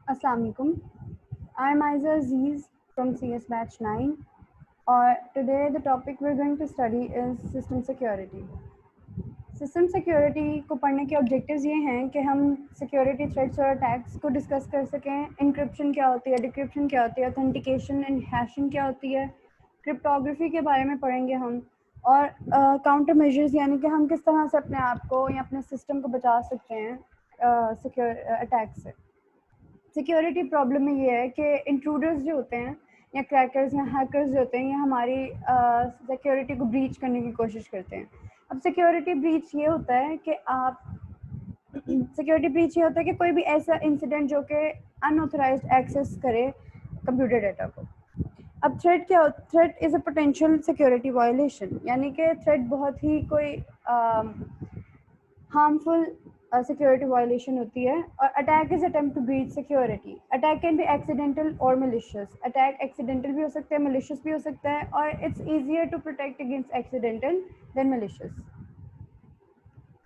Assalamu alaikum. I'm Aiza Aziz from CS Batch 9 और today the topic we're going to study is system security. System security को पढ़ने के objectives ये हैं कि हम सिक्योरिटी थ्रेट्स और अटैक्स को डिस्कस कर सकें। इंक्रिप्शन क्या होती है, डिक्रिप्शन क्या होती है, ऑथेंटिकेशन एंड हैशिंग क्या होती है, क्रिप्टोग्राफी के बारे में पढ़ेंगे हम, और काउंटर मेजर्स यानी कि हम किस तरह से अपने आप को या अपने सिस्टम को बचा सकते हैं सिक्योर अटैक से। सिक्योरिटी प्रॉब्लम में ये है कि इंट्रूडर्स जो होते हैं या क्रैकर्स या हैकर्स जो होते हैं ये हमारी सिक्योरिटी को ब्रीच करने की कोशिश करते हैं। अब सिक्योरिटी ब्रीच ये होता है कि कोई भी ऐसा इंसिडेंट जो कि अनऑथराइज्ड एक्सेस करे कंप्यूटर डेटा को। अब threat is a potential security violation, यानी कि थ्रेट बहुत ही कोई हार्मफुल सिक्योरिटी वायलेशन होती है। और attack is attempt to breach security. Attack can be accidental और मलिशियस। अटैक एक्सीडेंटल भी हो सकता है, मलिशियस भी हो सकता है, और it's easier to protect against accidental than malicious.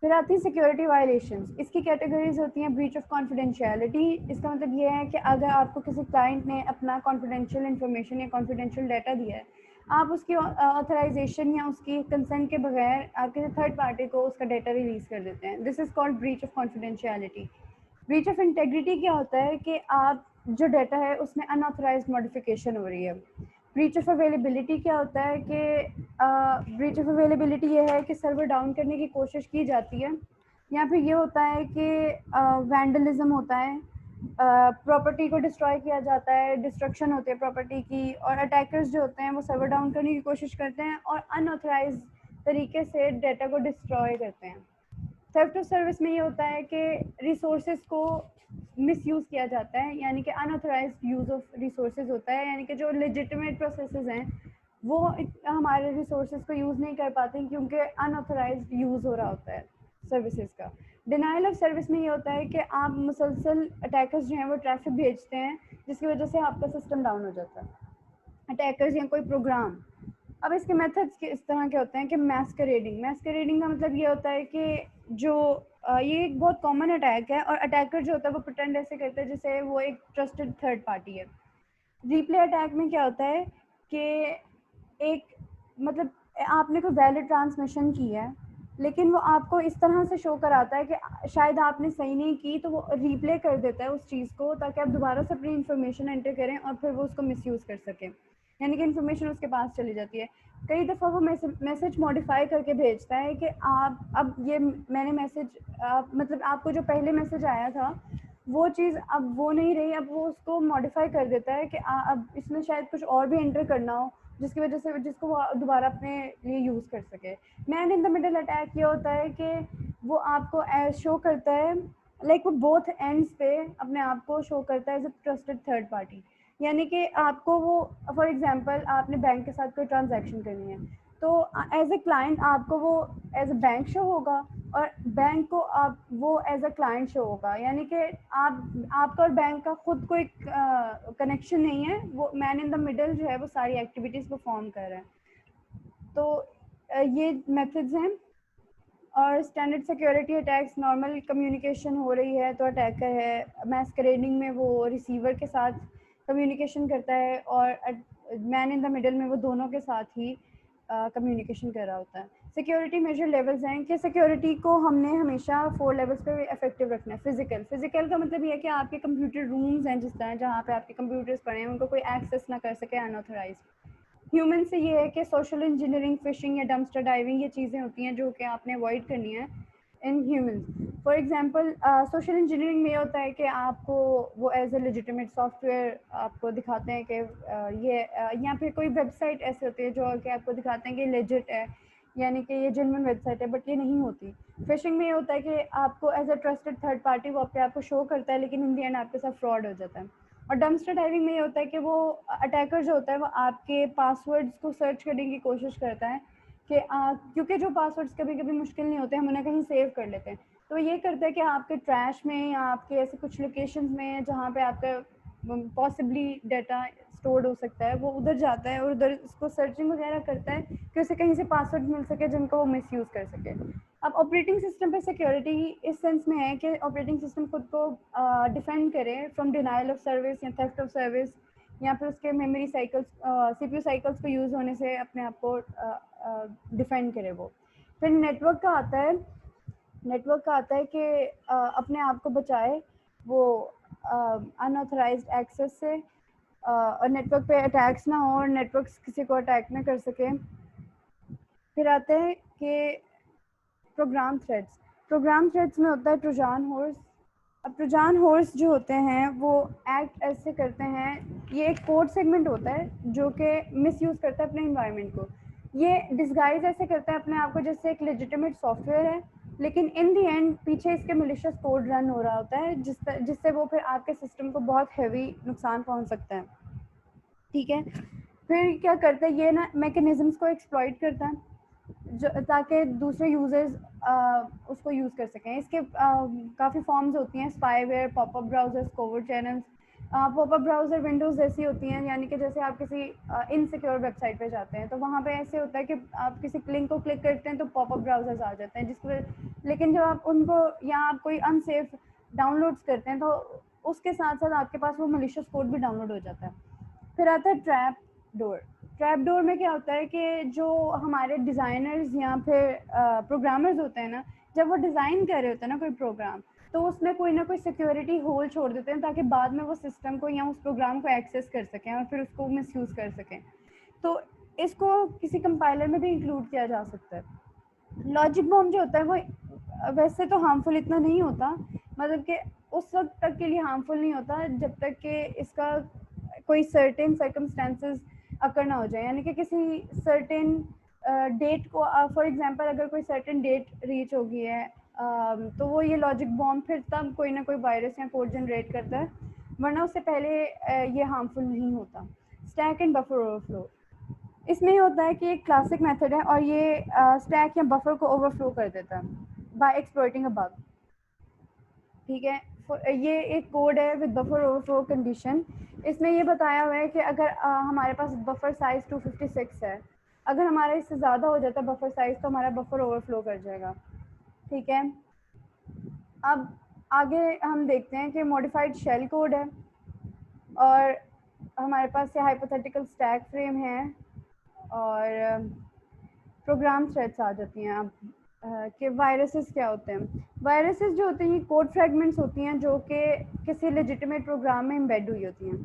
फिर आती है सिक्योरिटी वायलेशंस। इसकी कैटेगरीज होती हैं ब्रीच ऑफ कॉन्फिडेंशियलिटी। इसका मतलब ये है कि अगर आपको किसी क्लाइंट ने अपना कॉन्फिडेंशियल इन्फॉर्मेशन या कॉन्फिडेंशियल डाटा दिया है, आप उसकी ऑथराइजेशन या उसकी कंसेंट के बगैर आप किसी थर्ड पार्टी को उसका डाटा रिलीज कर देते हैं। This is called breach of confidentiality. Breach of integrity क्या होता है कि आप जो डाटा है उसमें अनऑथराइज्ड मॉडिफिकेशन हो रही है। ब्रीच ऑफ अवेलेबिलिटी क्या होता है कि ब्रीच ऑफ अवेलेबिलिटी ये है कि सर्वर डाउन करने की कोशिश की जाती है, या फिर ये होता है कि वैंडलिज्म होता है, प्रॉपर्टी को डिस्ट्रॉय किया जाता है, डिस्ट्रक्शन होती है प्रॉपर्टी की, और अटैकर्स जो होते हैं वो सर्वर डाउन करने की कोशिश करते हैं और अनऑथराइज तरीके से डाटा को डिस्ट्रॉय करते हैं। थेफ्ट ऑफ सर्विस में ये होता है कि रिसोर्सेज को मिसयूज़ किया जाता है, यानी कि अनऑथराइज्ड यूज़ ऑफ रिसोर्सेज होता है, यानी कि जो लेजिटिमेट प्रोसेसेस हैं वो हमारे रिसोर्सेज को यूज़ नहीं कर पाते क्योंकि अनऑथराइज्ड यूज़ हो रहा होता है सर्विसेज का। डिनाइल ऑफ सर्विस में ये होता है कि आप मुसलसल अटैकर्स जो हैं वो ट्रैफिक भेजते हैं जिसकी वजह से आपका सिस्टम डाउन हो जाता है। अटैकर्स या कोई प्रोग्राम। अब इसके मेथड्स के इस तरह के होते हैं कि मैस्करेडिंग का मतलब ये होता है कि जो ये एक बहुत कॉमन अटैक है, और अटैकर जो होता है वो प्रिटेंड ऐसे करता है जैसे वो एक ट्रस्टेड थर्ड पार्टी है। रिप्ले अटैक में क्या होता है कि एक मतलब आपने कोई वैलिड ट्रांसमिशन की है लेकिन वो आपको इस तरह से शो कराता है कि शायद आपने सही नहीं की, तो वो रिप्ले कर देता है उस चीज़ को ताकि आप दोबारा से अपनी इन्फॉर्मेशन एंटर करें और फिर वो उसको मिसयूज़ कर सकें, यानी कि इन्फॉर्मेशन उसके पास चली जाती है। कई दफ़ा वो मैसेज मॉडिफाई करके भेजता है कि आप अब ये मैंने मैसेज मतलब आपको जो पहले मैसेज आया था वो चीज़ अब वो नहीं रही, अब वो उसको मॉडिफाई कर देता है कि अब इसमें शायद कुछ और भी एंटर करना हो जिसकी वजह से जिसको वो दोबारा अपने लिए यूज़ कर सके। Man in the middle attack ये होता है कि वो आपको शो करता है लाइक वो बोथ एंड्स पे अपने आप को शो करता है as a trusted third party, यानी कि आपको वो फॉर एग्जांपल आपने बैंक के साथ कोई ट्रांजैक्शन करनी है तो एज ए क्लाइंट आपको वो एज अ बैंक शो होगा और बैंक को आप वो एज अ क्लाइंट शो होगा, यानी कि आपका और बैंक का खुद कोई कनेक्शन नहीं है, वो मैन इन द मिडल जो है वो सारी एक्टिविटीज़ परफॉर्म कर रहा है। तो ये मेथड्स हैं। और standard security attacks, normal communication हो रही है तो अटैकर है, मैस्करेडिंग में वो रिसीवर के साथ कम्युनिकेशन करता है और मैन इन द मिडल में वो दोनों के साथ ही कम्युनिकेशन कर रहा होता है। सिक्योरिटी मेजर लेवल्स हैं कि सिक्योरिटी को हमने हमेशा 4 लेवल्स पे इफेक्टिव रखना है। फिजिकल का मतलब ये है कि आपके कंप्यूटर रूम्स हैं जिस तरह जहाँ पे आपके कंप्यूटर्स पड़े हैं उनको कोई एक्सेस ना कर सके अनऑथराइज। ह्यूमन से ये है कि सोशल इंजीनियरिंग, फिशिंग या डंपस्टर डाइविंग ये चीज़ें होती हैं जो कि आपने अवॉइड करनी है in humans. For example social engineering में ये होता है कि आपको वो एज ए लेजिटिमेट सॉफ्टवेयर आपको दिखाते हैं कि ये या फिर कोई वेबसाइट ऐसे होती है जो कि आपको दिखाते हैं कि लेजिट है, यानी कि ये जेन्युइन वेबसाइट है, बट ये नहीं होती। फिशिंग में ये होता है कि आपको as a trusted third party वो अपने आपको शो करता है लेकिन इन दी एंड आपके साथ फ्रॉड हो जाता है। और डंपस्टर डाइविंग में ये होता है कि वो अटैकर जो होता है वो आपके पासवर्ड्स को सर्च करने की कोशिश करता है कि क्योंकि जो पासवर्ड्स कभी कभी मुश्किल नहीं होते, हम उन्हें कहीं सेव कर लेते हैं, तो ये करता है कि आपके ट्रैश में या आपके ऐसे कुछ लोकेशंस में जहाँ पे आपका पॉसिबली डाटा स्टोर्ड हो सकता है वो उधर जाता है और उधर उसको सर्चिंग वगैरह करता है कि उसे कहीं से पासवर्ड मिल सके जिनको वो मिसयूज़ कर सके। अब ऑपरेटिंग सिस्टम पे सिक्योरिटी इस सेंस में है कि ऑपरेटिंग सिस्टम खुद को डिफेंड करे फ्रॉम डिनाइल ऑफ सर्विस या थेफ्ट ऑफ सर्विस, या फिर उसके मेमोरी साइकिल्स, सीपीयू साइकिल्स को यूज़ होने से अपने आप को डिफेंड करे वो। फिर नेटवर्क का आता है, नेटवर्क का आता है कि अपने आप को बचाए वो अनऑथराइज्ड एक्सेस से, और नेटवर्क पे अटैक्स ना हो और नेटवर्क किसी को अटैक ना कर सके। फिर आते हैं कि प्रोग्राम थ्रेड्स। प्रोग्राम थ्रेड्स में होता है ट्रोजन हॉर्स। अब ट्रोजन हॉर्स जो होते हैं वो एक्ट ऐसे करते हैं, ये एक कोड सेगमेंट होता है जो कि मिसयूज़ करता है अपने इन्वायरमेंट को। ये डिस्गाइज ऐसे करता है अपने आप को जैसे एक लेजिटिमेट सॉफ्टवेयर है, लेकिन इन दी एंड पीछे इसके मलिशियस कोड रन हो रहा होता है जिससे वो फिर आपके सिस्टम को बहुत हैवी नुकसान पहुंच सकता है। ठीक है, फिर क्या करता है ये ना मैकेनिज्म्स को एक्सप्लॉइट करता है जो ताकि दूसरे यूजर्स उसको यूज़ कर सकें। इसके काफ़ी फॉर्म्स होती हैं, spyware, popup browsers, covert channels. Popup browser Windows जैसी होती हैं, यानी कि जैसे आप किसी इनसिक्योर वेबसाइट पे जाते हैं तो वहाँ पे ऐसे होता है कि आप किसी लिंक को क्लिक करते हैं तो पॉपअप ब्राउजर्स आ जाते हैं लेकिन जब आप उनको या आप कोई अनसेफ डाउनलोड्स करते हैं तो उसके साथ साथ आपके पास वो मलिशियस कोड भी डाउनलोड हो जाता है। फिर आता है ट्रैप डोर। ट्रैप डोर में क्या होता है कि जो हमारे डिज़ाइनर्स या फिर प्रोग्रामर्स होते हैं ना, जब वो डिज़ाइन कर रहे होते हैं ना कोई प्रोग्राम, तो उसमें कोई ना कोई सिक्योरिटी होल छोड़ देते हैं ताकि बाद में वो सिस्टम को या उस प्रोग्राम को एक्सेस कर सकें और फिर उसको मिसयूज़ कर सकें। तो इसको किसी कंपाइलर में भी इंक्लूड किया जा सकता है। लॉजिक बॉम्ब जो होता है वो वैसे तो हार्मफुल इतना नहीं होता, मतलब कि उस वक्त तक के लिए हार्मफुल नहीं होता जब तक कि इसका कोई सर्टेन सर्कमस्टेंसेस अकर ना हो जाए, यानी कि किसी सर्टेन डेट को, फॉर एग्जांपल अगर कोई सर्टेन डेट रीच हो गई है तो वो ये लॉजिक बॉम्ब फिर तब कोई ना कोई वायरस या कोड जनरेट करता है, वरना उससे पहले ये हार्मफुल नहीं होता। स्टैक एंड बफर ओवरफ्लो, इसमें ये होता है कि एक क्लासिक मेथड है और ये स्टैक या बफर को ओवरफ्लो कर देता है बाय एक्सप्लॉइटिंग अ बग। ठीक है, ये एक कोड है विद बफर ओवरफ्लो कंडीशन। इसमें ये बताया हुआ है कि अगर हमारे पास बफर साइज 256 है, अगर हमारा इससे ज़्यादा हो जाता है बफर साइज तो हमारा बफर ओवरफ्लो कर जाएगा। ठीक है, अब आगे हम देखते हैं कि मॉडिफाइड शेल कोड है और हमारे पास ये हाइपोथेटिकल स्टैक फ्रेम है और प्रोग्राम थ्रेड्स आ जाती हैं। अब कि वायरसेस क्या होते हैं। वायरसेस जो होते हैं ये कोड फ्रेगमेंट्स होती हैं जो कि किसी लेजिटिमेट प्रोग्राम में एम्बेड हुई होती हैं।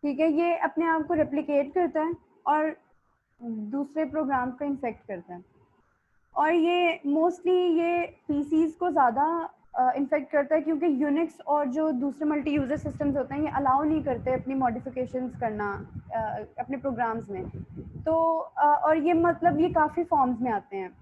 ठीक है, ये अपने आप को रेप्लिकेट करता है और दूसरे प्रोग्राम को इन्फेक्ट करता है, और ये मोस्टली ये पीसीज को ज़्यादा इन्फेक्ट करता है क्योंकि यूनिक्स और जो दूसरे मल्टी यूज़र सिस्टम्स होते हैं ये अलाउ नहीं करते अपनी मॉडिफिकेशंस करना अपने प्रोग्राम्स में। तो और ये मतलब ये काफ़ी फॉर्म्स में आते हैं।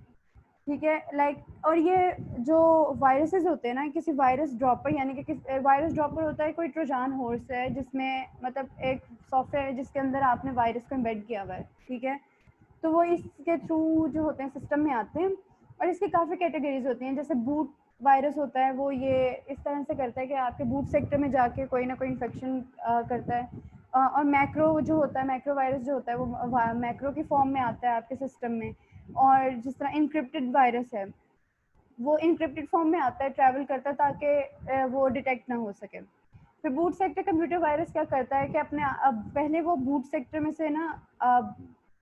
ठीक है, लाइक और ये जो वायरसेस होते हैं ना, किसी वायरस ड्रॉपर, यानी कि किस वायरस ड्रॉपर होता है कोई ट्रोजन हॉर्स है जिसमें मतलब एक सॉफ्टवेयर है जिसके अंदर आपने वायरस को एम्बेड किया हुआ है। ठीक है, तो वो इसके थ्रू जो होते हैं सिस्टम में आते हैं और इसकी काफ़ी कैटेगरीज होती हैं। जैसे बूट वायरस होता है, वो ये इस तरह से करता है कि आपके बूट सेक्टर में जाके कोई ना कोई इन्फेक्शन करता है। और मैक्रो जो होता है, मैक्रो वायरस जो होता है वो मैक्रो की फॉर्म में आता है आपके सिस्टम में। और जिस तरह इनक्रिप्टेड वायरस है वो इनक्रिप्टेड फॉर्म में आता है, ट्रैवल करता है ताकि वो डिटेक्ट ना हो सके। फिर बूट सेक्टर कंप्यूटर वायरस क्या करता है कि अपने पहले वो बूट सेक्टर में से ना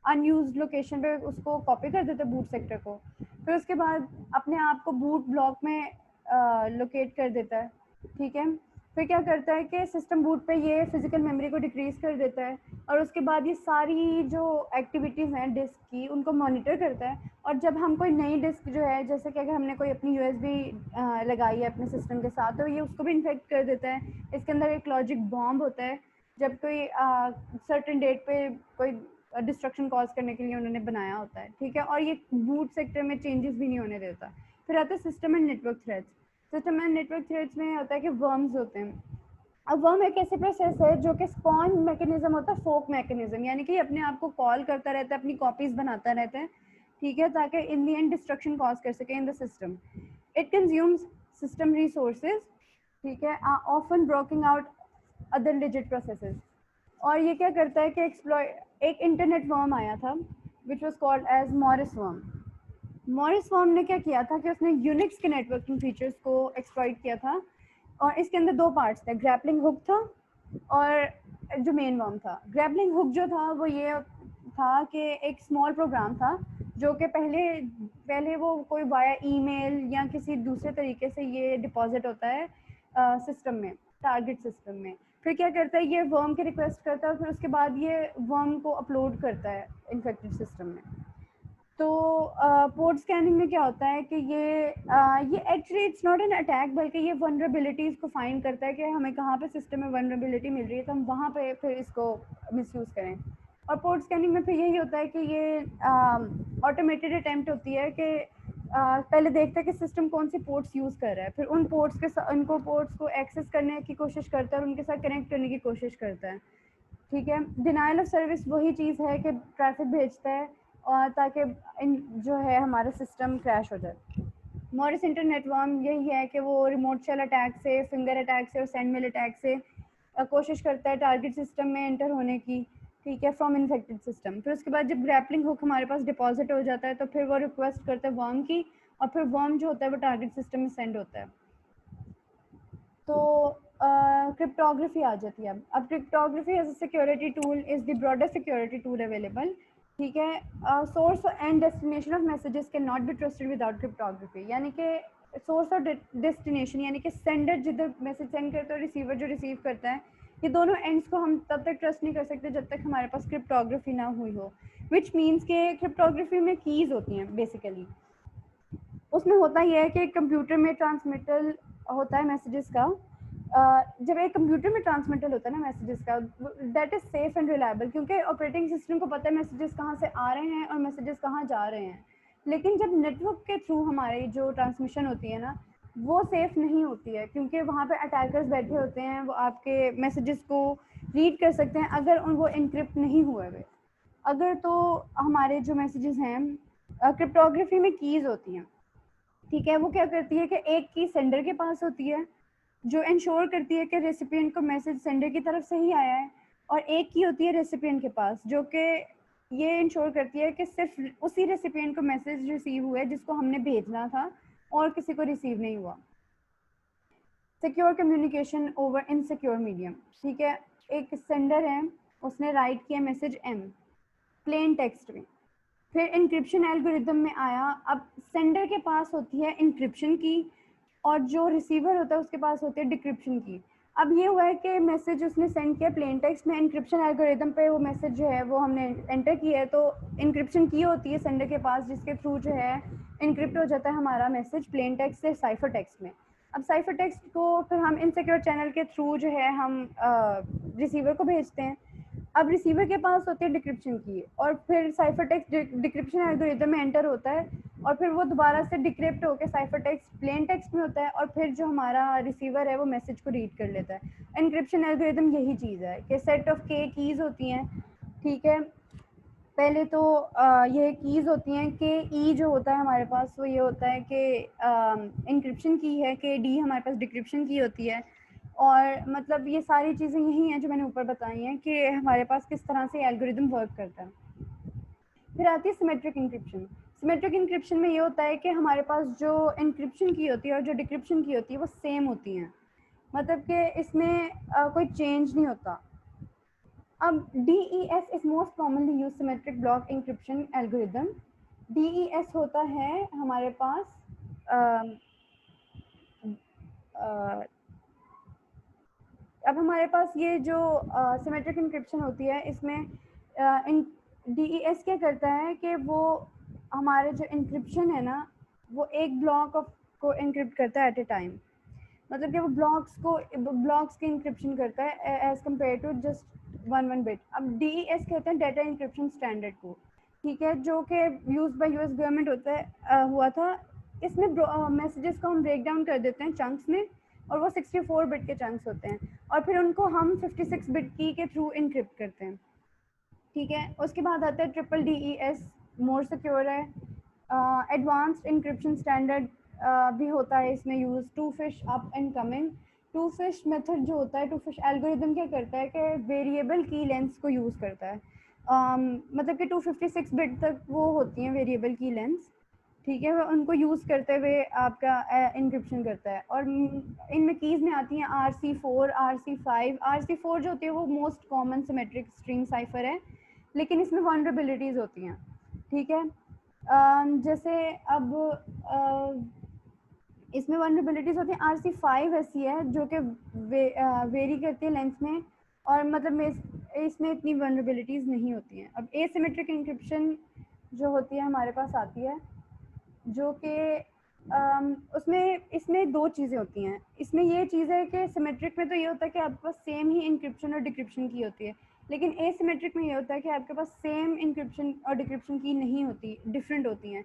अनयूज्ड लोकेशन पे उसको कॉपी कर देते बूट सेक्टर को, फिर उसके बाद अपने आप को बूट ब्लॉक में लोकेट कर देता है। ठीक है, फिर क्या करता है कि सिस्टम बूट पे ये फिजिकल मेमोरी को डिक्रीज कर देता है और उसके बाद ये सारी जो एक्टिविटीज़ हैं डिस्क की उनको मॉनिटर करता है। और जब हम कोई नई डिस्क जो है, जैसे कि अगर हमने कोई अपनी यूएसबी लगाई है अपने सिस्टम के साथ, तो ये उसको भी इन्फेक्ट कर देता है। इसके अंदर एक लॉजिक बॉम्ब होता है, जब कोई सर्टेन डेट पे कोई डिस्ट्रक्शन कॉज करने के लिए उन्होंने बनाया होता है। ठीक है, और ये बूट सेक्टर में चेंजेस भी नहीं होने देता। फिर आता है system and network threads. System and network threads में होता है कि वर्म्स होते हैं। अब वर्म एक ऐसे प्रोसेस है जो कि स्पॉन मैकेनिज्म होता है, फोक मैकेनिज्म, यानी कि अपने आप को कॉल करता रहता है, अपनी कॉपीज बनाता रहता है। ठीक है, ताकि इन दी एंड डिस्ट्रक्शन कॉज कर सके in the system. It consumes system resources. ठीक है, often broking out other legit processes. और ये क्या करता है कि एक इंटरनेट वर्म आया था which was called as Morris worm. Morris worm ने क्या किया था कि उसने यूनिक्स के नेटवर्किंग फीचर्स को एक्सप्लॉइट किया था, और इसके अंदर दो पार्ट्स थे, ग्रैपलिंग हुक था और जो मेन वर्म था। ग्रैपलिंग हुक जो था वो ये था कि एक स्मॉल प्रोग्राम था जो कि पहले पहले वो कोई वाया ईमेल या किसी दूसरे तरीके से ये डिपॉजिट होता है सिस्टम में, टारगेट सिस्टम में। फिर क्या करता है, ये वर्म की रिक्वेस्ट करता है और फिर उसके बाद ये वर्म को अपलोड करता है इन्फेक्टेड सिस्टम में। तो पोर्ट स्कैनिंग में क्या होता है कि ये actually it's not an attack, बल्कि ये वनरेबिलिटीज़ को फाइंड करता है कि हमें कहाँ पे सिस्टम में वनरेबिलिटी मिल रही है, तो हम वहाँ पे फिर इसको मिसयूज़ करें। और पोर्ट स्कैनिंग में फिर यही होता है कि ये ऑटोमेटेड अटैम्प्ट होती है कि पहले देखता है कि सिस्टम कौन सी पोर्ट्स यूज़ कर रहा है, फिर उन पोर्ट्स के उनको पोर्ट्स को एक्सेस करने की कोशिश करता है और उनके साथ कनेक्ट करने की कोशिश करता है। ठीक है, डिनाइल ऑफ सर्विस वही चीज़ है कि ट्रैफिक भेजता है और ताकि जो है हमारा सिस्टम क्रैश हो जाए। मॉरिस इंटरनेट वर्म यही है कि वो रिमोट शेल अटैक से, फिंगर अटैक से और सैंडमेल अटैक से कोशिश करता है टारगेट सिस्टम में एंटर होने की, ठीक है, फ्रॉम इन्फेक्टेड सिस्टम। फिर उसके बाद जब ग्रैपलिंग हुक हमारे पास डिपॉजिट हो जाता है तो फिर वो रिक्वेस्ट करता है वर्म की, और फिर वर्म जो होता है वो टारगेट सिस्टम में सेंड होता है। तो क्रिप्टोग्राफी आ जाती है। अब cryptography as a security tool is the broader security tool available. ठीक है, source and destination of messages can not be trusted without cryptography, यानी कि सोर्स और डेस्टिनेशन यानी कि सेंडर जिधर मैसेज सेंड करता है और रिसीवर जो रिसीव करता है, ये दोनों एंड्स को हम तब तक ट्रस्ट नहीं कर सकते जब तक हमारे पास क्रिप्टोग्राफी ना हुई हो, विच मीन्स के क्रिप्टोग्राफी में कीज़ होती हैं बेसिकली। उसमें होता यह है कि कंप्यूटर में ट्रांसमिटल होता है मैसेजेस का। जब एक कंप्यूटर में ट्रांसमिटल होता है ना मैसेजेस का, that is safe and reliable, क्योंकि ऑपरेटिंग सिस्टम को पता है मैसेजेस कहाँ से आ रहे हैं और मैसेजेस कहाँ जा रहे हैं। लेकिन जब नेटवर्क के थ्रू हमारी जो ट्रांसमिशन होती है ना, वो सेफ नहीं होती है, क्योंकि वहाँ पे अटैकर्स बैठे होते हैं, वो आपके मैसेजेस को रीड कर सकते हैं अगर वो इनक्रिप्ट नहीं हुए हुए। अगर तो हमारे जो मैसेजेस हैं, क्रिप्टोग्राफी में कीज़ होती हैं, ठीक है, वो क्या करती है कि एक की सेंडर के पास होती है जो इंश्योर करती है कि रेसिपिएंट को मैसेज सेंडर की तरफ से ही आया है, और एक की होती है रेसिपिएंट के पास जो कि ये इंश्योर करती है कि सिर्फ उसी रेसिपिएंट को मैसेज रिसीव हुआ है जिसको हमने भेजना था और किसी को रिसीव नहीं हुआ। Secure communication over insecure medium, ठीक है, एक सेंडर है, उसने राइट किया मैसेज एम प्लेन टेक्स्ट में, फिर इंक्रिप्शन एल्गोरिदम में आया। अब सेंडर के पास होती है इंक्रिप्शन की और जो रिसीवर होता है उसके पास होती है डिक्रिप्शन की। अब ये हुआ है कि मैसेज उसने सेंड किया प्लेन टेक्स्ट में, इंक्रिप्शन एल्गोरिदम पे वो मैसेज जो है वो हमने एंटर किया है, तो इंक्रिप्शन की होती है सेंडर के पास, जिसके थ्रू जो है इंक्रिप्ट हो जाता है हमारा मैसेज प्लेन टेक्स्ट से साइफर टेक्स्ट में। अब साइफर टेक्स्ट को फिर हम इनसिक्योर चैनल के थ्रू जो है हम रिसीवर को भेजते हैं। अब रिसीवर के पास होती है डिक्रिप्शन की, और फिर साइफर टेक्स्ट डिक्रिप्शन एल्गोरिदम में एंटर होता है, और फिर वो दोबारा से डिक्रिप्ट होकर साइफर टेक्स्ट प्लेन टेक्स्ट में होता है, और फिर जो हमारा रिसीवर है वो मैसेज को रीड कर लेता है। एनक्रिप्शन एल्गोरिदम यही चीज़ है कि सेट ऑफ के कीज़ होती हैं, ठीक है। पहले तो ये कीज़ होती हैं कि ई जो होता है हमारे पास वो ये होता है कि इंक्रिप्शन की है, कि डी हमारे पास डिक्रिप्शन की होती है, और मतलब ये सारी चीज़ें यही हैं जो मैंने ऊपर बताई हैं कि हमारे पास किस तरह से एल्गोरिदम वर्क करता है। फिर आती है सिमेट्रिक इंक्रिप्शन। सिमेट्रिक इंक्रिप्शन में ये होता है कि हमारे पास जो इंक्रिप्शन की होती है और जो डिक्रिप्शन की होती है वो सेम होती हैं, मतलब कि इसमें कोई चेंज नहीं होता। अब DES is most commonly use symmetric block encryption algorithm. DES होता है हमारे पास अब हमारे पास ये जो सिमेट्रिक इंक्रिप्शन होती है इसमें DES क्या करता है कि वो हमारे जो इंक्रिप्शन है ना वो एक ब्लॉक को इंक्रिप्ट करता है एट ए टाइम, मतलब कि वो ब्लॉक्स की इंक्रिप्शन करता है as compare to just one bit. अब DES कहते हैं डाटा इंक्रिप्शन स्टैंडर्ड को, ठीक है, जो कि यूज बाय यूएस गवर्नमेंट होता है हुआ था। इसमें मैसेजेस को हम ब्रेक डाउन कर देते हैं चंक्स में, और वो 64 बिट के चंक्स होते हैं, और फिर उनको हम 56 बिट की के थ्रू इनक्रिप्ट करते हैं, ठीक है। उसके बाद आता है ट्रिपल DES, मोर सिक्योर है। एडवांस्ड इंक्रिप्शन स्टैंडर्ड भी होता है इसमें use, Twofish up and coming. Twofish method जो होता है, टू फिश एल्गोरिदम क्या करता है कि वेरिएबल की लेंथ्स को यूज़ करता है, मतलब कि 256 बिट तक वो होती हैं वेरिएबल की लेंथ्स, ठीक है, वो उनको यूज़ करते हुए आपका इंक्रिप्शन करता है। और इनमें कीज़ में आती हैं RC4, RC5। RC4 जो होती है वो most common symmetric string cipher है, लेकिन इसमें वल्नरेबिलिटीज़ होती हैं। ठीक है, जैसे अब इसमें वल्नरेबिलिटीज़ होती हैं। RC5 ऐसी है जो कि वेरी करती है लेंथ में, और मतलब इसमें इतनी वल्नरेबिलिटीज़ नहीं होती हैं। अब एसिमेट्रिक इंक्रिप्शन जो होती है हमारे पास आती है, जो कि उसमें इसमें दो चीज़ें होती हैं। इसमें ये चीज़ है कि सिमेट्रिक में तो ये होता है कि आपके पास सेम ही इंक्रिप्शन और डिक्रिप्शन की होती है, लेकिन एसिमेट्रिक में ये होता है कि आपके पास सेम इंक्रिप्शन और डिक्रिप्शन की नहीं होती, डिफरेंट होती हैं।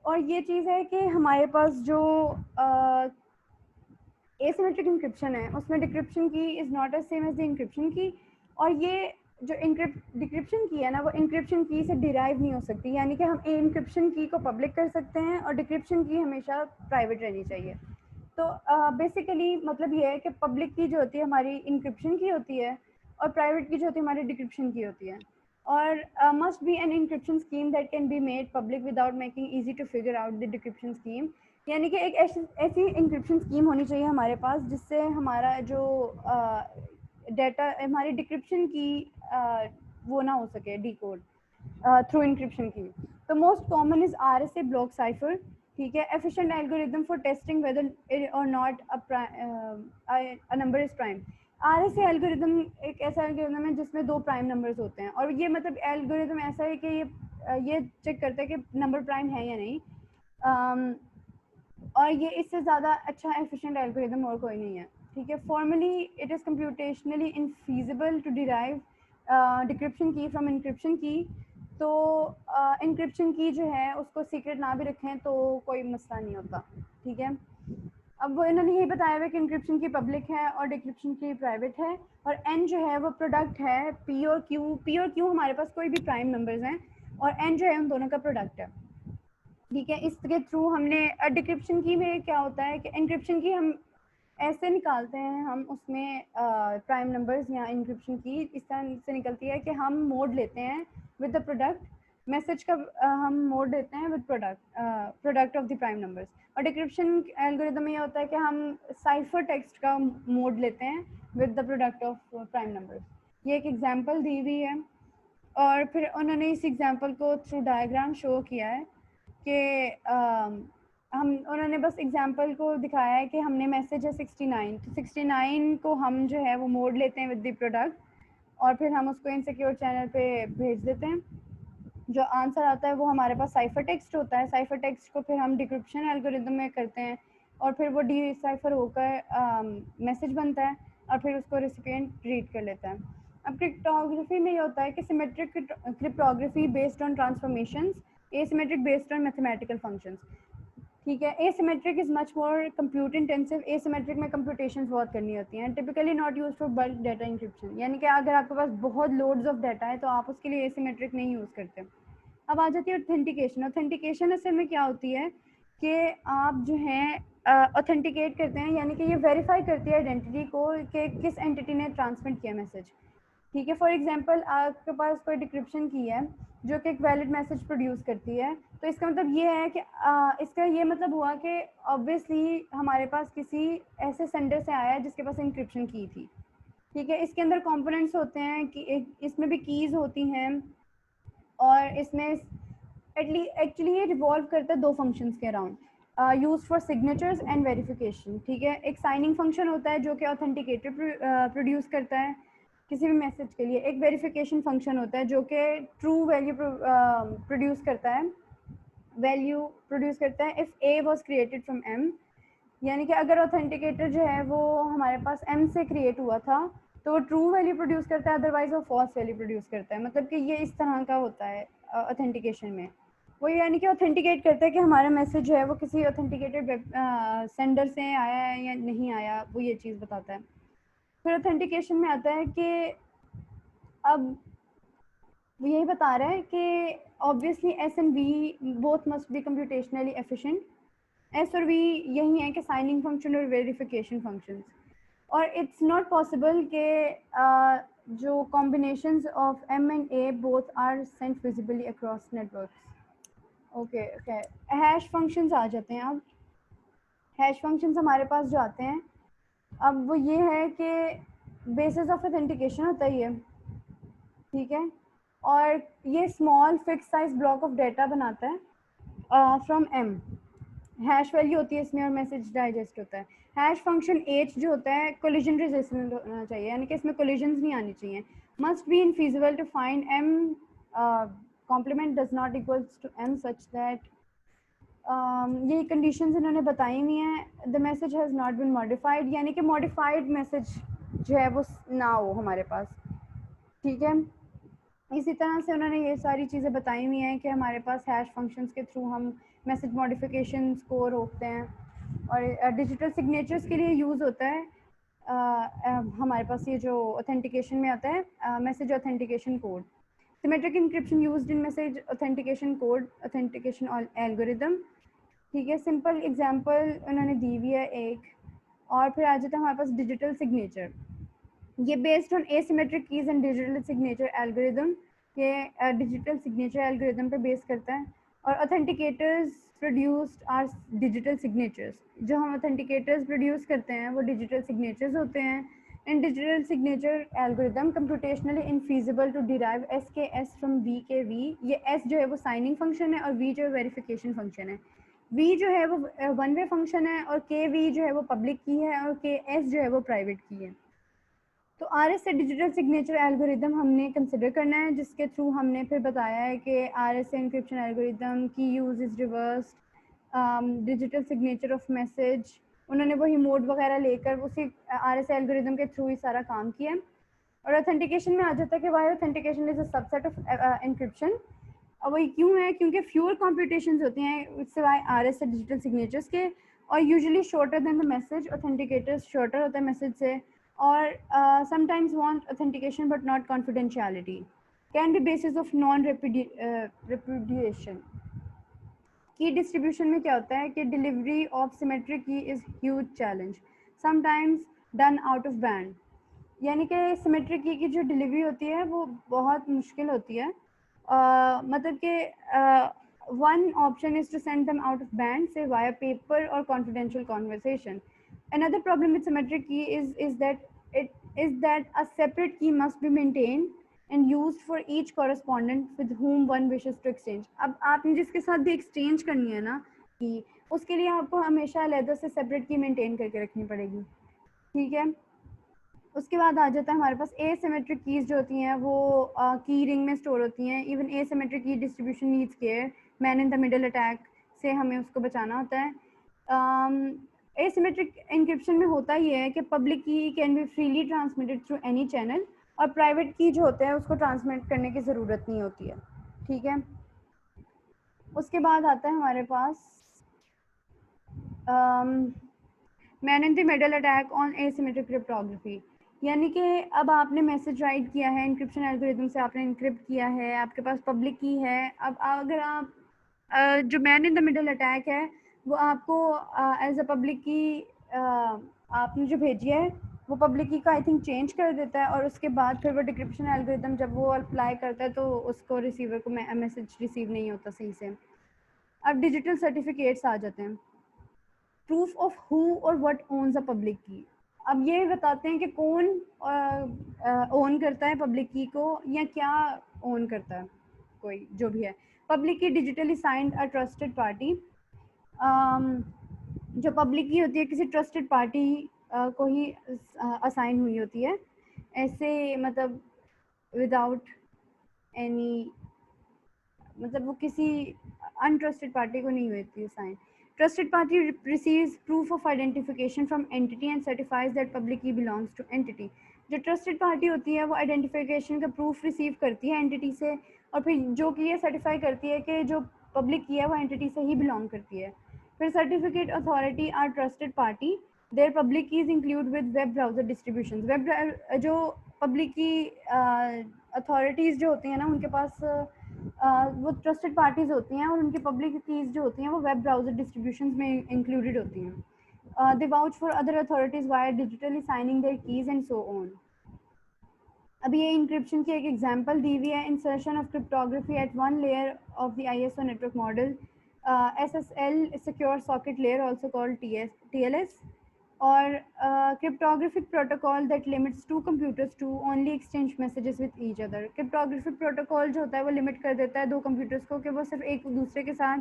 और ये चीज़ है कि हमारे पास जो एसिमेट्रिक इंक्रिप्शन है उसमें डिक्रिप्शन की is not as same as the encryption की, और ये जो डिक्रिप्शन की है ना वो इंक्रिप्शन की से डिराइव नहीं हो सकती, यानी कि हम इंक्रिप्शन की को पब्लिक कर सकते हैं और डिक्रिप्शन की हमेशा प्राइवेट रहनी चाहिए। तो बेसिकली मतलब ये है कि पब्लिक की जो होती है हमारी इंक्रिप्शन की होती है, और प्राइवेट की जो होती है हमारी डिक्रिप्शन की होती है। और must be an encryption scheme that can be made public without making easy to figure out the decryption scheme, यानी कि एक ऐसी इंक्रिप्शन स्कीम होनी चाहिए हमारे पास जिससे हमारा जो डाटा हमारी डिक्रिप्शन की वो ना हो सके डीकोड थ्रू इंक्रिप्शन की। तो most common is RSA block cipher. ठीक है, efficient algorithm for testing whether और not a number is prime. RSA algorithm एक ऐसा एल्गोरिदम है जिसमें दो प्राइम नंबर्स होते हैं, और ये मतलब एल्गोरिदम ऐसा है कि ये चेक करता है कि नंबर प्राइम है या नहीं। और ये इससे ज़्यादा अच्छा एफिशिएंट एल्गोरिदम और कोई नहीं है। ठीक है, formally it is computationally infeasible to derive decryption key from encryption key. तो इंक्रिप्शन की जो है उसको सीक्रेट ना भी रखें तो कोई मसला नहीं होता। ठीक है, अब वो इन्होंने यही बताया हुआ कि इंक्रिप्शन की पब्लिक है और डिक्रिप्शन की प्राइवेट है, और एन जो है वो प्रोडक्ट है पी और क्यू हमारे पास कोई भी प्राइम नंबर्स हैं, और एन जो है उन दोनों का प्रोडक्ट है। ठीक है, इसके थ्रू हमने डिक्रिप्शन की में क्या होता है कि इंक्रिप्शन की हम ऐसे निकालते हैं, हम उसमें प्राइम नंबर्स या इंक्रिप्शन की इस तरह से निकलती है कि हम मोड लेते हैं विद द प्रोडक्ट मैसेज का, हम मोड लेते हैं with product of the prime numbers. और डिक्रिप्शन एल्गोरिदम में ये होता है कि हम साइफर टेक्स्ट का मोड लेते हैं with the product of prime numbers. ये एक एग्जांपल दी हुई है, और फिर उन्होंने इस एग्जांपल को थ्रू डायग्राम शो किया है कि हम उन्होंने बस एग्जांपल को दिखाया है कि हमने मैसेज है 69, तो 69 को हम जो है वो मोड लेते हैं विद द प्रोडक्ट, और फिर हम उसको इनसिक्योर चैनल पे भेज देते हैं। जो आंसर आता है वो हमारे पास साइफर टेक्स्ट होता है। साइफर टेक्स्ट को फिर हम डिक्रिप्शन एल्गोरिदम में करते हैं, और फिर वो डिसाइफर होकर मैसेज बनता है, और फिर उसको रेसिपिएंट रीड कर लेता है। अब क्रिप्टोग्राफी में ये होता है कि symmetric cryptography based on transformations, asymmetric based on mathematical functions. ठीक है, asymmetric is much more compute intensive. Asymmetric में कंप्यूटेशंस बहुत करनी होती हैं, typically not use for bulk data encryption, यानी कि अगर आपके पास बहुत लोड्स ऑफ डाटा है तो आप उसके लिए एसिमेट्रिक नहीं यूज़ करते। अब आ जाती है ऑथेंटिकेशन। ऑथेंटिकेशन असल में क्या होती है कि आप जो हैं ऑथेंटिकेट करते हैं, यानी कि ये वेरीफाई करती है आइडेंटिटी को कि किस एंटिटी ने ट्रांसमिट किया मैसेज। ठीक है, फॉर एग्जांपल आपके पास कोई डिक्रिप्शन की है जो कि एक वैलिड मैसेज प्रोड्यूस करती है, तो इसका मतलब ये है कि इसका ये मतलब हुआ कि ऑब्वियसली हमारे पास किसी ऐसे सेंडर से आया है जिसके पास इंक्रिप्शन की थी। ठीक है, इसके अंदर कंपोनेंट्स होते हैं कि इसमें भी कीज़ होती हैं, और इसमें एक्चुअली ये रिवॉल्व करता है दो फंक्शंस के around, use for signatures and verification. ठीक है, एक साइनिंग फंक्शन होता है जो कि ऑथेंटिकेटर प्रोड्यूस करता है किसी भी मैसेज के लिए। एक वेरिफिकेशन फंक्शन होता है जो कि ट्रू वैल्यू प्रोड्यूस करता है, if A was created from M, यानी कि अगर ऑथेंटिकेटर जो है वो हमारे पास एम से क्रिएट हुआ था तो वो ट्रू वैल्यू प्रोड्यूस करता है, अदरवाइज वो फॉल्स वैल्यू प्रोड्यूस करता है। मतलब कि ये इस तरह का होता है ऑथेंटिकेशन में। वो यानी कि ऑथेंटिकेट करता है कि हमारा मैसेज जो है वो किसी ऑथेंटिकेटेड सेंडर से आया है या नहीं आया, वो ये चीज़ बताता है। फिर ऑथेंटिकेशन में आता है कि अब वो यही बता रहा है कि obviously S and V both must be computationally efficient. S और वी यही है कि साइनिंग फंक्शन और वेरिफिकेशन फंक्शंस, और इट्स नॉट पॉसिबल के जो combinations of M and A both are sent visibly across networks. Okay okay, hash functions आ जाते हैं अब। हैश फंक्शंस हमारे पास जो आते हैं अब वो ये है कि बेसिस ऑफ ऑथेंटिकेशन होता है ये, ठीक है, और ये small fix size block of data बनाता है फ्रॉम एम। हैश वैल्यू होती है इसमें और मैसेज डाइजेस्ट होता है। हैश फंक्शन एच जो होता है कोलिजन रेजिस्टेंट होना चाहिए, यानी कि इसमें कोलिजन्स नहीं आनी चाहिए। Must be infeasible to find M complement does not equals to M such that, ये कंडीशंस इन्होंने बताई हुई हैं। The message has not been modified, यानी कि मॉडिफाइड मैसेज जो है वो ना हो हमारे पास, ठीक है। इसी तरह से उन्होंने ये सारी चीज़ें बताई हुई हैं कि हमारे पास हैश फंक्शंस के थ्रू हम मैसेज मॉडिफिकेशन को रोकते हैं, और डिजिटल सिग्नेचर्स के लिए यूज़ होता है हमारे पास ये जो ऑथेंटिकेशन में आता है message authentication code. Symmetric encryption used in message authentication code authentication algorithm, ठीक है। सिंपल एग्जांपल उन्होंने दी हुई है एक। और फिर आ जाता है हमारे पास डिजिटल सिग्नेचर, ये based on asymmetric keys and digital signature algorithm, ये डिजिटल सिग्नेचर एल्गोरिदम पे बेस करता है। और ऑथेंटिकेटर्स प्रोड्यूस्ड आर डिजिटल सिग्नेचर्स, जो हम ऑथेंटिकेटर्स प्रोड्यूस करते हैं वो डिजिटल सिग्नेचर्स होते हैं। In digital signature algorithm computationally infeasible to derive S K S from V K V, ये एस जो है वो साइनिंग फंक्शन है और वी जो है वेरिफिकेशन फंक्शन है। वी जो है वो वन वे फंक्शन है और के वी जो है वो पब्लिक की है और के एस जो है वो प्राइवेट की है। तो आर एस से डिजिटल सिग्नेचर एल्गोरिदम हमने कंसिडर करना है, जिसके थ्रू हमने फिर बताया है कि आर एस एनक्रिप्शन एल्गोरिदम की use is reverse digital signature of message. उन्होंने वही मोड वगैरह लेकर उसी आर एस एल्गोरिदम के थ्रू ही सारा काम किया है। और ऑथेंटिकेशन में आ जाता है कि why authentication is a subset of encryption. और वही क्यों है, क्योंकि फ्यूअर कॉम्पिटिशन्स होती हैं सिवाय आर एस से डिजिटल सिग्नेचर्स के, और usually shorter than the message, authenticators shorter होता है मैसेज से, और sometimes want authentication but not confidentiality, can be basis of non repudiation। की डिस्ट्रीब्यूशन में क्या होता है कि डिलीवरी ऑफ सिमेट्रिक की is huge challenge, sometimes done out of band, यानी कि सिमेट्रिक की जो डिलीवरी होती है वो बहुत मुश्किल होती है। मतलब कि one option is to send them out of band से वाया पेपर और confidential conversation. Another problem with symmetric key is that a separate key must be maintained and used for each correspondent with whom one wishes to exchange। अब आपने जिसके साथ भी exchange करनी है ना की, उसके लिए आपको हमेशा अलग से सेपरेट की मेंटेन करके रखनी पड़ेगी, ठीक है। उसके बाद आ जाता है हमारे पास एसिमेट्रिक कीज जो होती हैं वो की रिंग में स्टोर होती हैं। इवन एसिमेट्रिक की distribution needs care, man in the middle attack से हमें उसको बचाना होता है। एसिमेट्रिक इंक्रिप्शन में होता ही है कि पब्लिक की can be freely transmitted through any channel, और प्राइवेट की जो होते हैं उसको ट्रांसमिट करने की ज़रूरत नहीं होती है, ठीक है। उसके बाद आता है हमारे पास man in the middle attack on asymmetric cryptography, यानी कि अब आपने मैसेज राइट किया है इंक्रिप्शन एल्गोरिथम से, आपने इंक्रिप्ट किया है, आपके पास पब्लिक की है। अब अगर आप जो man in the middle attack है वो आपको एज अ पब्लिक की आपने जो भेजी है वो पब्लिक की का आई थिंक चेंज कर देता है, और उसके बाद फिर वो डिक्रिप्शन एल्गोरिथम जब वो अप्लाई करता है तो उसको रिसीवर को मैसेज रिसीव नहीं होता सही से। अब डिजिटल सर्टिफिकेट्स आ जाते हैं, प्रूफ ऑफ हु और व्हाट ओन्स अ पब्लिक की। अब ये बताते हैं कि कौन ओन करता है पब्लिक की को, या क्या ओन करता है कोई जो भी है। पब्लिक की digitally signed a trusted party, जो पब्लिक की होती है किसी ट्रस्टेड पार्टी को ही असाइन हुई होती है, ऐसे मतलब विदाउट एनी, मतलब वो किसी अनट्रस्टेड पार्टी को नहीं होती है sign. Trusted party receives proof of identification from entity and certifies that public key belongs to entity। जो ट्रस्टेड पार्टी होती है वो आइडेंटिफिकेशन का प्रूफ रिसीव करती है एंटिटी से, और फिर जो कि ये सर्टिफाई करती है कि जो पब्लिक की है वो एंटिटी से ही बिलोंग करती है। फिर certificate authority are trusted party, their public keys include with web browser distribution. Web जो पब्लिक की अथॉरिटीज़ जो होती हैं ना उनके पास वो ट्रस्टेड पार्टीज होती हैं, और उनकी पब्लिक कीज जो होती हैं वो वेब ब्राउजर डिस्ट्रीब्यूशन में इंक्लूडेड होती हैं। They vouch for other authorities via digitally signing their keys and so on. अभी ये इंक्रिप्शन की एक एग्जांपल दी हुई है, insertion of cryptography at one layer of the ISO network model, SSL secure socket layer also called TLS, और cryptographic protocol that limits two computers to only exchange messages with each other. Cryptographic protocol जो होता है वो limit कर देता है दो computers को कि वो सिर्फ एक दूसरे के साथ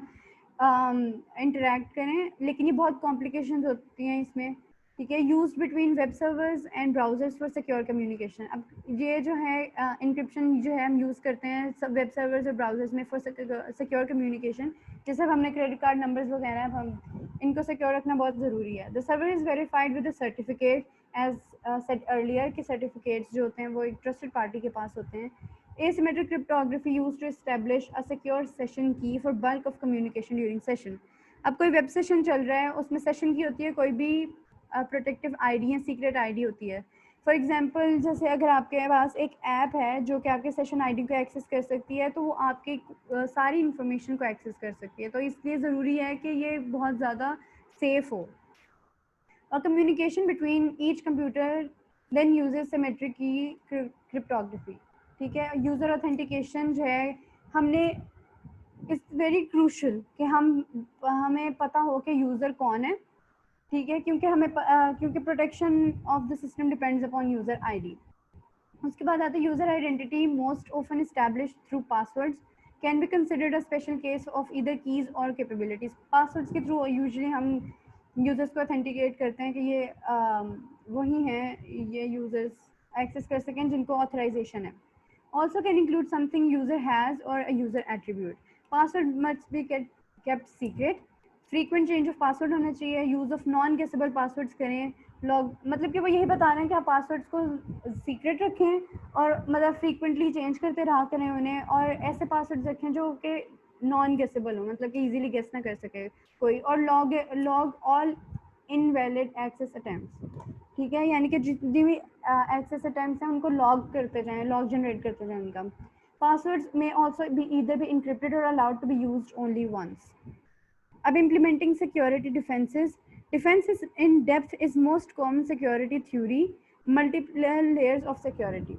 इंटरेक्ट करें, लेकिन ये बहुत कॉम्प्लिकेशंस होती हैं इसमें, ठीक है। Use between web servers and browsers for secure communication. अब ये जो है इंक्रिप्शन जो है हम यूज़ करते हैं सब वेब सर्वर्स और ब्राउजर्स में फॉर सिक्योर कम्युनिकेशन। जैसे हमने क्रेडिट कार्ड नंबर्स वगैरह, अब हम इनको सिक्योर रखना बहुत ज़रूरी है। The server is verified with a certificate as said earlier, कि सर्टिफिकेट्स जो होते हैं वो एक ट्रस्टेड पार्टी के पास होते हैं। Asymmetric cryptography used to establish a secure session key for bulk of communication during session। अब कोई वेब सेशन चल रहा है, उसमें सेशन की होती है कोई भी प्रोटेक्टिव आईडी या सीक्रेट आईडी होती है। फॉर एग्जांपल जैसे अगर आपके पास एक ऐप है जो कि आपके सेशन आईडी को एक्सेस कर सकती है, तो वो आपकी सारी इंफॉर्मेशन को एक्सेस कर सकती है, तो इसलिए ज़रूरी है कि ये बहुत ज़्यादा सेफ हो। और communication between each computer then uses symmetric key cryptography, ठीक है। यूज़र ऑथेंटिकेशन जो है, हमने इट्स वेरी क्रूशल कि हमें पता हो कि यूज़र कौन है, ठीक है, क्योंकि protection of the system depends upon user ID. उसके बाद आता है user identity, most often established through passwords, can be considered a special case of either keys और कैपेबिलिटीज़। पासवर्ड्स के थ्रू यूजुअली हम यूज़र्स को ऑथेंटिकेट करते हैं कि ये वही हैं, ये यूज़र्स एक्सेस कर सकें जिनको ऑथराइजेशन है। Also can include something user has or a user attribute. Password must be kept secret. Frequent change of password होना चाहिए। यूज़ ऑफ नॉन गेसेबल पासवर्ड्स करें। लॉग मतलब कि वो यही बता रहे हैं कि आप पासवर्ड्स को सीक्रेट रखें और मतलब फ्रीक्वेंटली चेंज करते रहा करें उन्हें, और ऐसे पासवर्ड्स रखें जो कि नॉन गेसेबल हो, मतलब कि इजीली गेस ना कर सके कोई। और log all invalid access attempts, ठीक है, यानी कि जितनी भी एक्सेस अटेम्प्ट्स हैं उनको लॉग करते जाएं, लॉग जनरेट करते जाएं उनका। पासवर्ड्स में also be either be encrypted or allowed to be used only once. अब implementing security defenses in depth is most common security theory, multiple layers of security.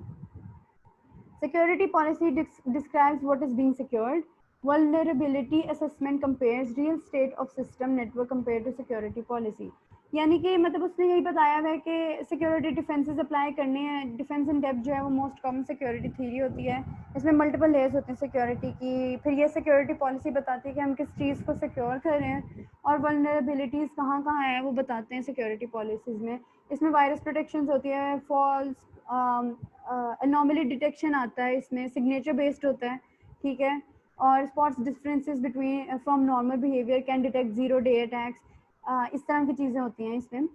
Security policy describes what is being secured. Vulnerability assessment compares real state of system network compared to security policy. यानी कि मतलब उसने यही बताया है कि security defences apply करने हैं। डिफेंस इन डेप्थ जो है वो मोस्ट कॉमन सिक्योरिटी थ्योरी होती है, इसमें मल्टीपल लेयर्स होते हैं सिक्योरिटी की। फिर ये सिक्योरिटी पॉलिसी बताती है कि हम किस चीज़ को सिक्योर कर रहे हैं, और वल्नरेबिलिटीज़ कहाँ कहाँ है वो बताते हैं सिक्योरिटी पॉलिसीज़ में। इसमें वायरस प्रोटेक्शन होती है, फॉल्स अनोमली डिटेक्शन आता है, इसमें सिग्नेचर बेस्ड होता है, ठीक है। और spots differences between from normal behaviour, can detect zero day attacks, इस तरह की चीज़ें होती हैं इसमें।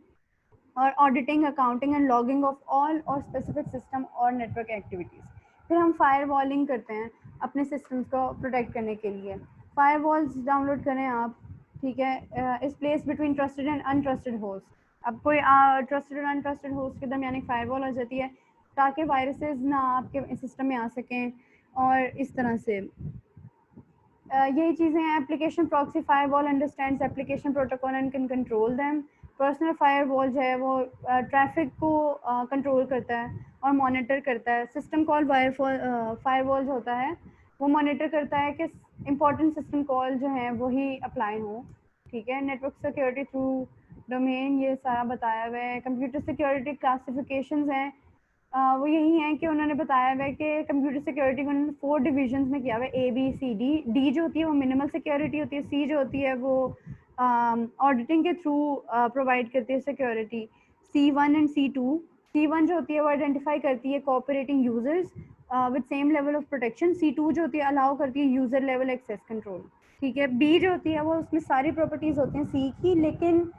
और auditing, accounting and logging off all और स्पेसिफिक सिस्टम और नेटवर्क एक्टिविटीज़। फिर हम फायर वॉलिंग करते हैं अपने सिस्टम्स को प्रोटेक्ट करने के लिए। फायर वॉल्स डाउनलोड करें आप, ठीक है। इस place between trusted and untrusted host. अब कोई ट्रस्टेड और अनट्रस्टेड होस्ट के दरमियान एक फायर वॉल हो जाती है ताकि वायरसेस ना आपके सिस्टम में आ सकें, और इस तरह से यही चीज़ें हैं। Application proxy firewall understands application protocol and can control them. Personal firewall जो है वो ट्रैफिक को कंट्रोल करता है और मॉनिटर करता है। सिस्टम कॉल फायरवॉल जो होता है वो मॉनिटर करता है कि इंपॉर्टेंट सिस्टम कॉल जो हैं वही अप्लाई हो, ठीक है। नेटवर्क सिक्योरिटी थ्रू डोमेन, ये सारा बताया हुआ है। कंप्यूटर सिक्योरिटी क्लासिफिकेशंस हैं, वो यही है कि उन्होंने बताया हुआ है कि कंप्यूटर सिक्योरिटी को उन्होंने 4 डिविजन्स में किया हुआ है, A B C D। D जो होती है वो मिनिमल सिक्योरिटी होती है, सी जो होती है वो ऑडिटिंग के थ्रू प्रोवाइड करती है security, C1 and C2। C1 जो होती है वो आइडेंटिफाई करती है cooperating users with same level of protection. C2 जो होती है अलाउ करती है यूजर लेवल एक्सेस कंट्रोल, ठीक है। बी जो होती है वो उसमें सारी प्रॉपर्टीज होती हैं सी की, लेकिन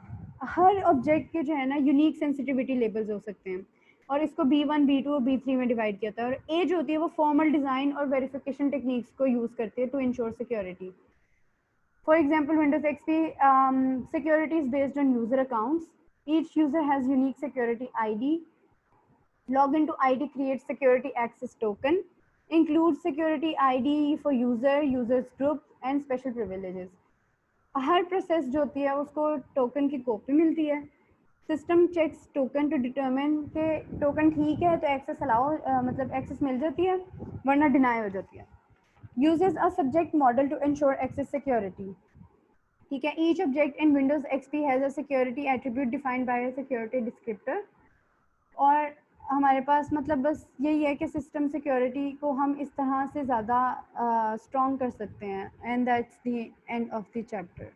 हर ऑब्जेक्ट के जो है ना यूनिक सेंसिटिविटी लेवल्स हो सकते हैं, और इसको B1, B2 और B3 में डिवाइड किया था। और ए जो होती है वो फॉर्मल डिज़ाइन और वेरिफिकेशन टेक्निक्स को यूज़ करती है to ensure security. For example Windows XP security is based on user accounts. Each user has unique security ID। Login to ID creates security access token, includes security ID for user, users group and special privileges। हर process जो होती है उसको token की copy मिलती है, system checks token to determine के token ठीक है तो एक्सेस अलाउ मतलब एक्सेस मिल जाती है, वरना डिनाई हो जाती है। Uses a subject model to ensure access security. ठीक है, each object in Windows XP has a security attribute defined by a security descriptor. और हमारे पास मतलब बस यही है कि सिस्टम सिक्योरिटी को हम इस तरह से ज़्यादा स्ट्रॉन्ग कर सकते हैं। And that's the end of the chapter.